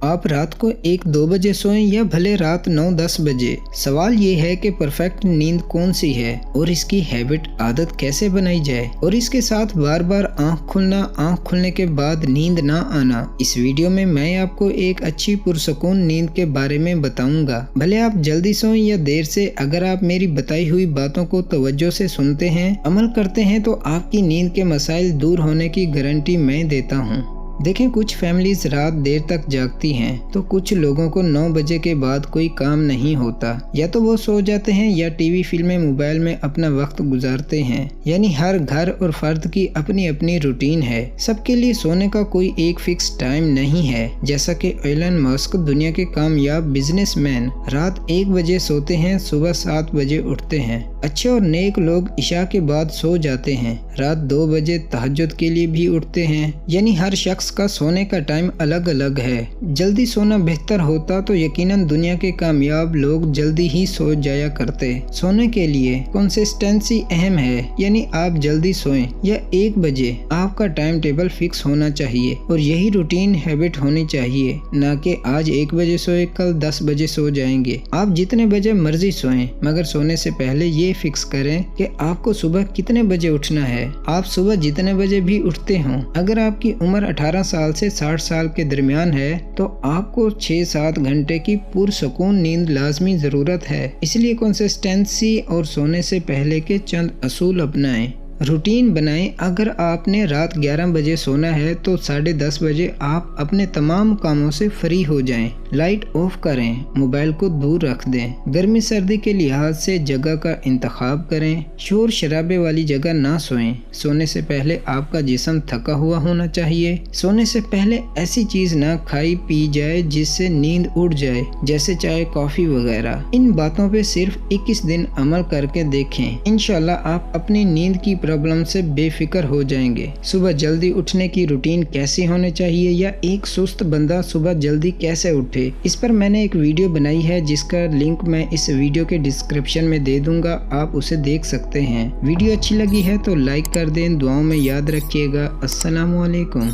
आप रात को 1-2 बजे सोएं या भले रात 9-10 बजे, सवाल ये है कि परफेक्ट नींद कौन सी है और इसकी हैबिट आदत कैसे बनाई जाए और इसके साथ बार बार आंख खुलने के बाद नींद ना आना। इस वीडियो में मैं आपको एक अच्छी पुरसकून नींद के बारे में बताऊंगा। भले आप जल्दी सोएं या देर से, अगर आप मेरी बताई हुई बातों को तवज्जो से सुनते हैं, अमल करते हैं तो आपकी नींद के मसाइल दूर होने की गारंटी मैं देता हूँ। देखें, कुछ फैमिलीज रात देर तक जागती हैं तो कुछ लोगों को 9 बजे के बाद कोई काम नहीं होता, या तो वो सो जाते हैं या टीवी फिल्में मोबाइल में अपना वक्त गुजारते हैं। यानी हर घर और फर्द की अपनी अपनी रूटीन है। सबके लिए सोने का कोई एक फिक्स टाइम नहीं है। जैसा कि एलन मस्क, दुनिया के कामयाब बिजनेसमैन, रात 1 बजे सोते हैं, सुबह 7 बजे उठते हैं। अच्छे और नेक लोग इशा के बाद सो जाते हैं, रात 2 बजे तहज्जुद के लिए भी उठते हैं। यानी हर शख्स का सोने का टाइम अलग अलग है। जल्दी सोना बेहतर होता तो यकीनन दुनिया के कामयाब लोग जल्दी ही सो जाया करते। सोने के लिए कंसिस्टेंसी अहम है, यानी आप जल्दी सोएं या 1 बजे, आपका टाइम टेबल फिक्स होना चाहिए और यही रूटीन हैबिट होनी चाहिए, ना कि आज 1 बजे सोए कल 10 बजे सो जाएंगे। आप जितने बजे मर्जी सोएं, मगर सोने से पहले ये फिक्स करें कि आपको सुबह कितने बजे उठना है। आप सुबह जितने बजे भी उठते हों, अगर आपकी उम्र 18 साल से 60 साल के दरमियान है तो आपको 6-7 घंटे की पुरसकून नींद लाजमी जरूरत है। इसलिए कंसिस्टेंसी और सोने से पहले के चंद असूल अपनाएं, रूटीन बनाएं। अगर आपने रात 11 बजे सोना है तो 10:30 बजे आप अपने तमाम कामों से फ्री हो जाएं। लाइट ऑफ करें, मोबाइल को दूर रख दें। गर्मी सर्दी के लिहाज से जगह का इंतखाब करें। शोर शराबे वाली जगह ना सोएं। सोने से पहले आपका जिस्म थका हुआ होना चाहिए। सोने से पहले ऐसी चीज ना खाई पी जाए जिससे नींद उड़ जाए, जैसे चाय, कॉफी वगैरह। इन बातों पे सिर्फ 21 दिन अमल करके देखें। इंशाल्लाह आप अपनी नींद की प्रॉब्लम से बेफिक्र हो जाएंगे। सुबह जल्दी उठने की रूटीन कैसी होनी चाहिए, या एक सुस्त बंदा सुबह जल्दी कैसे उठे, इस पर मैंने एक वीडियो बनाई है जिसका लिंक मैं इस वीडियो के डिस्क्रिप्शन में दे दूंगा, आप उसे देख सकते हैं। वीडियो अच्छी लगी है तो लाइक कर दें, दुआओं में याद रखिएगा। अस्सलामु अलैकुम।